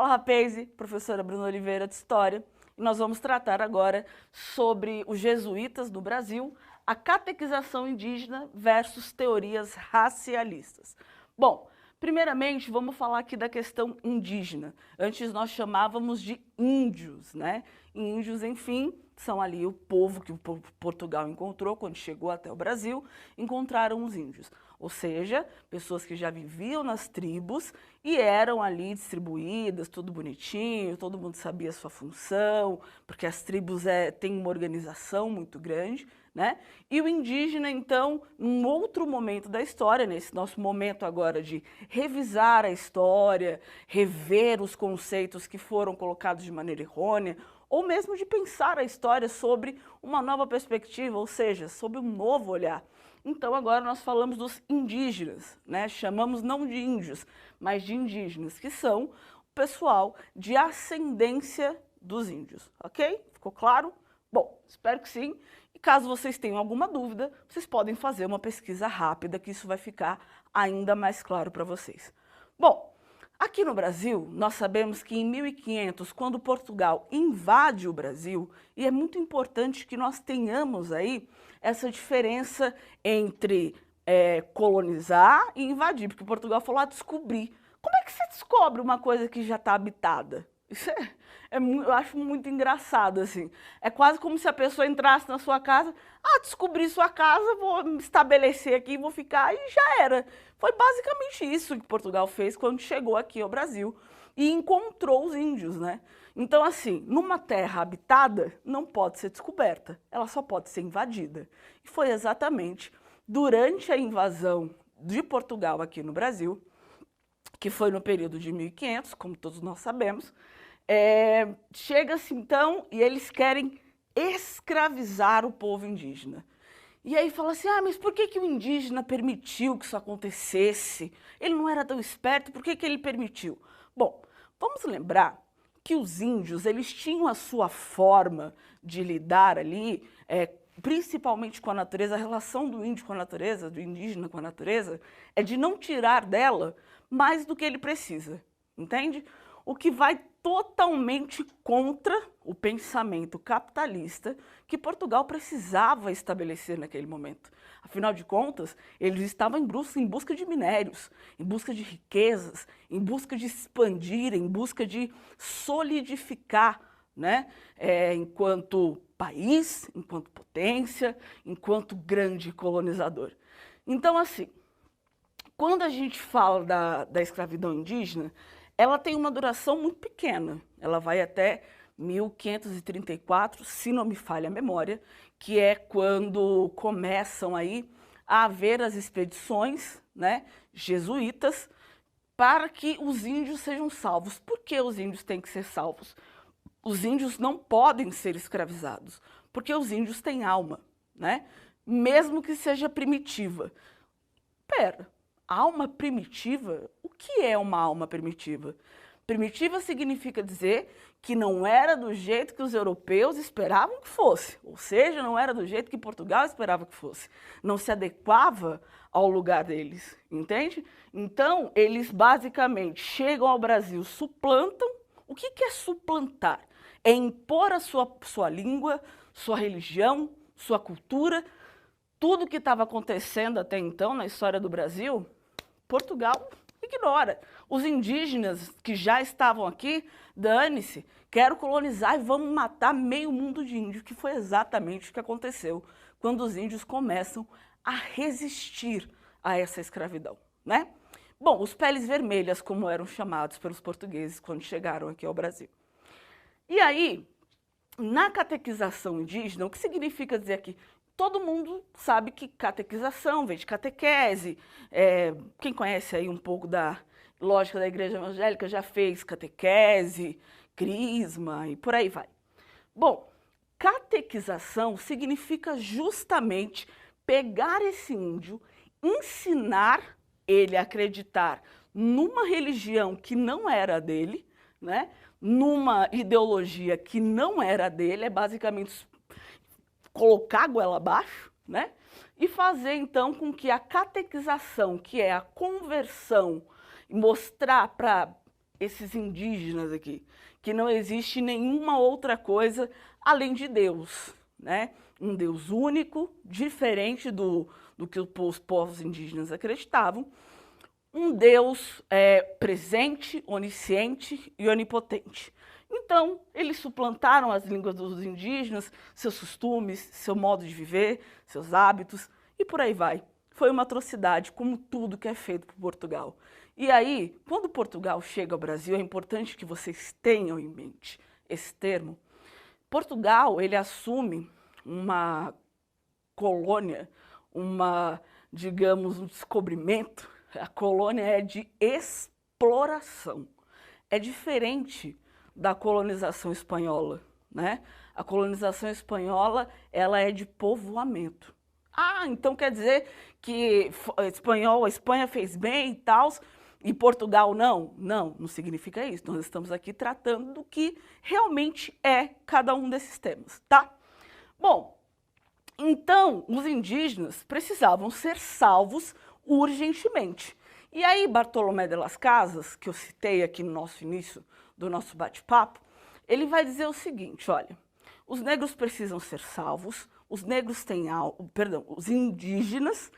Fala, rapaz, professora Bruna Oliveira de História, e nós vamos tratar agora sobre os jesuítas no Brasil, a catequização indígena versus teorias racialistas. Bom, primeiramente vamos falar aqui da questão indígena. Antes nós chamávamos de índios, né? Índios, enfim, são ali o povo que o Portugal encontrou quando chegou até o Brasil, encontraram os índios. Ou seja, pessoas que já viviam nas tribos e eram ali distribuídas, tudo bonitinho, todo mundo sabia a sua função, porque as tribos têm uma organização muito grande, né? E o indígena, então, em outro momento da história, nesse nosso momento agora de revisar a história, rever os conceitos que foram colocados de maneira errônea, ou mesmo de pensar a história sobre uma nova perspectiva, ou seja, sobre um novo olhar. Então agora nós falamos dos indígenas, né? Chamamos não de índios, mas de indígenas, que são o pessoal de ascendência dos índios, ok? Ficou claro? Bom, espero que sim. E caso vocês tenham alguma dúvida, vocês podem fazer uma pesquisa rápida, que isso vai ficar ainda mais claro para vocês. Bom, aqui no Brasil, nós sabemos que em 1500, quando Portugal invade o Brasil, e é muito importante que nós tenhamos aí essa diferença entre colonizar e invadir, porque Portugal falou, descobrir. Como é que você descobre uma coisa que já está habitada? Isso eu acho muito engraçado, assim. É quase como se a pessoa entrasse na sua casa, descobri sua casa, vou me estabelecer aqui, vou ficar, e já era. Foi basicamente isso que Portugal fez quando chegou aqui ao Brasil e encontrou os índios, né? Então, assim, numa terra habitada, não pode ser descoberta, ela só pode ser invadida. E foi exatamente durante a invasão de Portugal aqui no Brasil, que foi no período de 1500, como todos nós sabemos, chega-se então e eles querem escravizar o povo indígena. E aí fala assim, mas por que o indígena permitiu que isso acontecesse? Ele não era tão esperto, por que ele permitiu? Bom, vamos lembrar que os índios, eles tinham a sua forma de lidar ali, principalmente com a natureza, a relação do índio com a natureza, do indígena com a natureza, é de não tirar dela mais do que ele precisa, entende? O que vai totalmente contra o pensamento capitalista que Portugal precisava estabelecer naquele momento. Afinal de contas, eles estavam em busca de minérios, em busca de riquezas, em busca de expandir, em busca de solidificar, né? Enquanto país, enquanto potência, enquanto grande colonizador. Então, assim, quando a gente fala da escravidão indígena, ela tem uma duração muito pequena, ela vai até 1534, se não me falha a memória, que é quando começam aí a haver as expedições, né, jesuítas, para que os índios sejam salvos. Por que os índios têm que ser salvos? Os índios não podem ser escravizados, porque os índios têm alma, né? Mesmo que seja primitiva. Pera, alma primitiva? O que é uma alma primitiva? Primitiva significa dizer que não era do jeito que os europeus esperavam que fosse, ou seja, não era do jeito que Portugal esperava que fosse, não se adequava ao lugar deles, entende? Então, eles basicamente chegam ao Brasil, suplantam. O que é suplantar? É impor a sua língua, sua religião, sua cultura. Tudo que estava acontecendo até então na história do Brasil, Portugal ignora. Os indígenas que já estavam aqui, dane-se, quero colonizar e vamos matar meio mundo de índio, que foi exatamente o que aconteceu quando os índios começam a resistir a essa escravidão, né? Bom, os peles vermelhas, como eram chamados pelos portugueses quando chegaram aqui ao Brasil. E aí, na catequização indígena, o que significa dizer aqui? Todo mundo sabe que catequização vem de catequese. Quem conhece aí um pouco da lógica da igreja evangélica já fez catequese, crisma e por aí vai. Bom, catequização significa justamente pegar esse índio, ensinar ele a acreditar numa religião que não era dele, né? Numa ideologia que não era dele, é basicamente colocar a goela abaixo, né? E fazer então com que a catequização, que é a conversão, mostrar para esses indígenas aqui, que não existe nenhuma outra coisa além de Deus, né? Um Deus único, diferente do que os povos indígenas acreditavam, um Deus presente, onisciente e onipotente. Então, eles suplantaram as línguas dos indígenas, seus costumes, seu modo de viver, seus hábitos e por aí vai. Foi uma atrocidade, como tudo que é feito por Portugal. E aí, quando Portugal chega ao Brasil, é importante que vocês tenham em mente esse termo. Portugal, ele assume uma colônia, digamos, um descobrimento. A colônia é de exploração. É diferente da colonização espanhola, né? A colonização espanhola, ela é de povoamento. Ah, então quer dizer que a Espanha fez bem e tal, e Portugal não? Não significa isso. Nós estamos aqui tratando do que realmente é cada um desses temas, tá? Bom, então os indígenas precisavam ser salvos urgentemente. E aí Bartolomé de las Casas, que eu citei aqui no nosso início do nosso bate-papo, ele vai dizer o seguinte, olha, os negros precisam ser salvos, os indígenas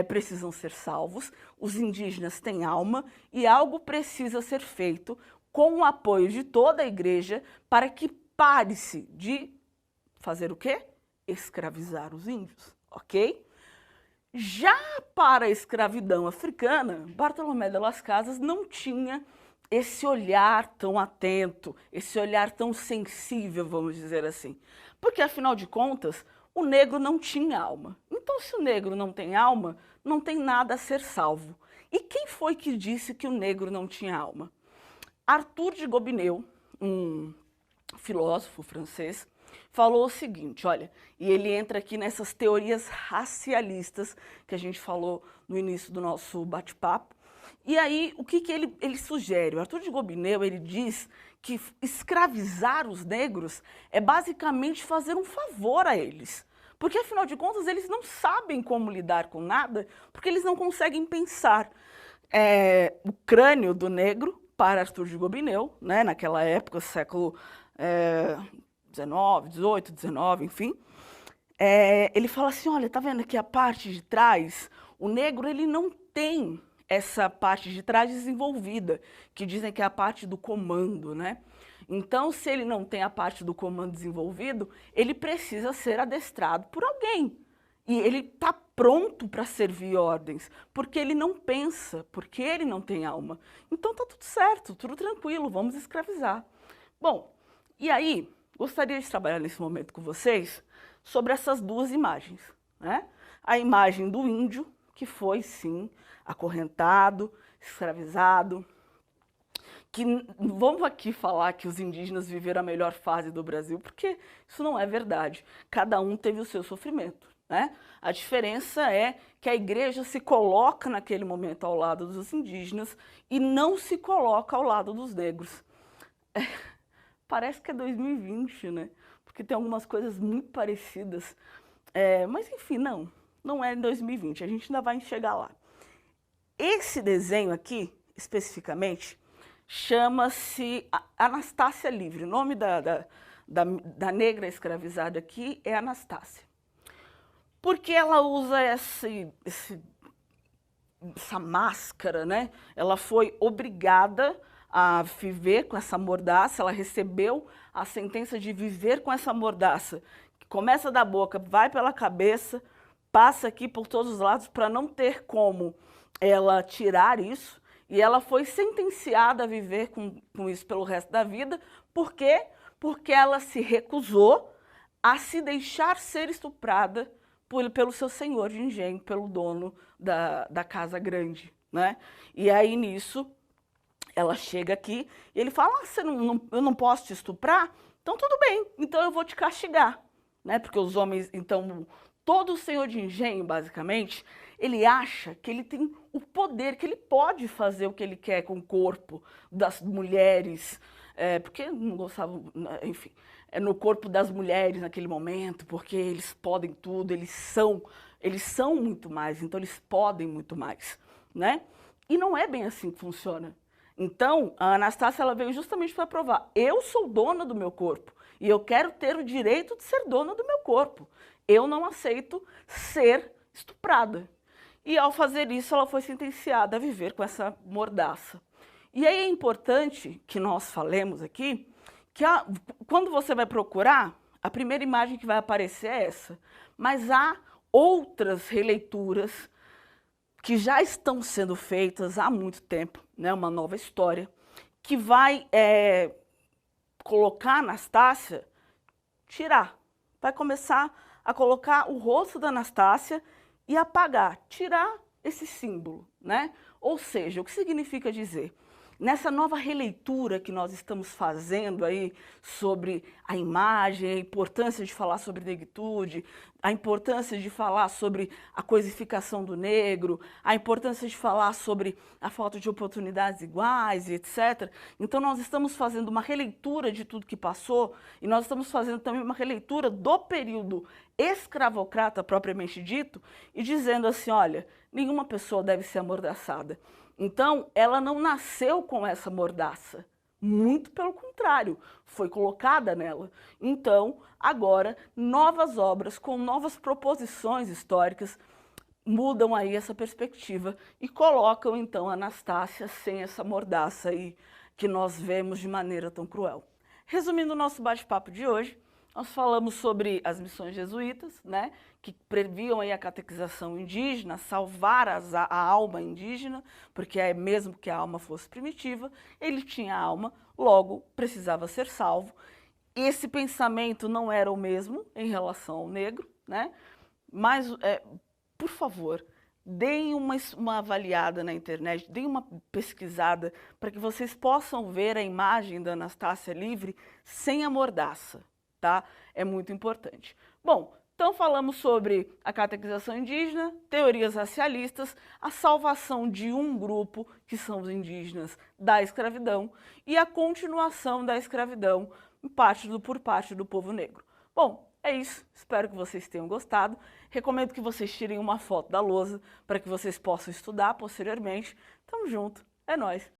precisam ser salvos, os indígenas têm alma e algo precisa ser feito com o apoio de toda a igreja para que pare-se de fazer o quê? Escravizar os índios, ok? Já para a escravidão africana, Bartolomé de las Casas não tinha esse olhar tão atento, esse olhar tão sensível, vamos dizer assim. Porque, afinal de contas, o negro não tinha alma. Então, se o negro não tem alma, não tem nada a ser salvo. E quem foi que disse que o negro não tinha alma? Arthur de Gobineau, um filósofo francês, falou o seguinte, olha, e ele entra aqui nessas teorias racialistas que a gente falou no início do nosso bate-papo. E aí, o que ele sugere? O Arthur de Gobineau, ele diz que escravizar os negros é basicamente fazer um favor a eles. Porque, afinal de contas, eles não sabem como lidar com nada, porque eles não conseguem pensar. O crânio do negro, para Arthur de Gobineau, né, naquela época, século XIX, XVIII, XIX, enfim, ele fala assim, olha, tá vendo aqui a parte de trás? O negro, ele não tem essa parte de trás desenvolvida, que dizem que é a parte do comando, né? Então, se ele não tem a parte do comando desenvolvido, ele precisa ser adestrado por alguém. E ele está pronto para servir ordens, porque ele não pensa, porque ele não tem alma. Então, tá tudo certo, tudo tranquilo, vamos escravizar. Bom, e aí, gostaria de trabalhar nesse momento com vocês sobre essas duas imagens, né? A imagem do índio, que foi, sim, acorrentado, escravizado, que vamos aqui falar que os indígenas viveram a melhor fase do Brasil, porque isso não é verdade. Cada um teve o seu sofrimento, né? A diferença é que a igreja se coloca naquele momento ao lado dos indígenas e não se coloca ao lado dos negros. Parece que é 2020, né? Porque tem algumas coisas muito parecidas. Mas, enfim, não é em 2020, a gente ainda vai chegar lá. Esse desenho aqui, especificamente, chama-se Anastácia Livre. O nome da negra escravizada aqui é Anastácia. Porque ela usa essa máscara, né? Ela foi obrigada a viver com essa mordaça, ela recebeu a sentença de viver com essa mordaça, que começa da boca, vai pela cabeça, passa aqui por todos os lados para não ter como ela tirar isso, e ela foi sentenciada a viver com isso pelo resto da vida. Por quê? Porque ela se recusou a se deixar ser estuprada pelo seu senhor de engenho, pelo dono da casa grande, né? E aí, nisso, ela chega aqui e ele fala, eu não posso te estuprar? Então, tudo bem, então eu vou te castigar, né? Porque os homens, então, todo senhor de engenho, basicamente, ele acha que ele tem o poder, que ele pode fazer o que ele quer com o corpo das mulheres, porque não gostavam, enfim, no corpo das mulheres naquele momento, porque eles podem tudo, eles são muito mais, então eles podem muito mais, né? E não é bem assim que funciona. Então, a Anastácia ela veio justamente para provar, eu sou dona do meu corpo e eu quero ter o direito de ser dona do meu corpo. Eu não aceito ser estuprada. E ao fazer isso, ela foi sentenciada a viver com essa mordaça. E aí é importante que nós falemos aqui que quando você vai procurar, a primeira imagem que vai aparecer é essa. Mas há outras releituras que já estão sendo feitas há muito tempo, né, uma nova história, que vai colocar a Anastácia, vai começar a colocar o rosto da Anastácia e apagar, tirar esse símbolo, né? Ou seja, o que significa dizer? Nessa nova releitura que nós estamos fazendo aí sobre a imagem, a importância de falar sobre negritude, a importância de falar sobre a coisificação do negro, a importância de falar sobre a falta de oportunidades iguais e etc. Então nós estamos fazendo uma releitura de tudo que passou e nós estamos fazendo também uma releitura do período escravocrata propriamente dito e dizendo assim, olha, nenhuma pessoa deve ser amordaçada. Então, ela não nasceu com essa mordaça, muito pelo contrário, foi colocada nela. Então, agora, novas obras com novas proposições históricas mudam aí essa perspectiva e colocam, então, a Anastácia sem essa mordaça aí que nós vemos de maneira tão cruel. Resumindo o nosso bate-papo de hoje, nós falamos sobre as missões jesuítas, né, que previam aí a catequização indígena, salvar a alma indígena, porque é mesmo que a alma fosse primitiva, ele tinha alma, logo precisava ser salvo. Esse pensamento não era o mesmo em relação ao negro, né, mas, por favor, deem uma avaliada na internet, deem uma pesquisada para que vocês possam ver a imagem da Anastácia livre sem a mordaça. Tá? É muito importante. Bom, então falamos sobre a catequização indígena, teorias racialistas, a salvação de um grupo, que são os indígenas, da escravidão e a continuação da escravidão por parte do povo negro. Bom, é isso. Espero que vocês tenham gostado. Recomendo que vocês tirem uma foto da lousa para que vocês possam estudar posteriormente. Tamo junto. É nóis.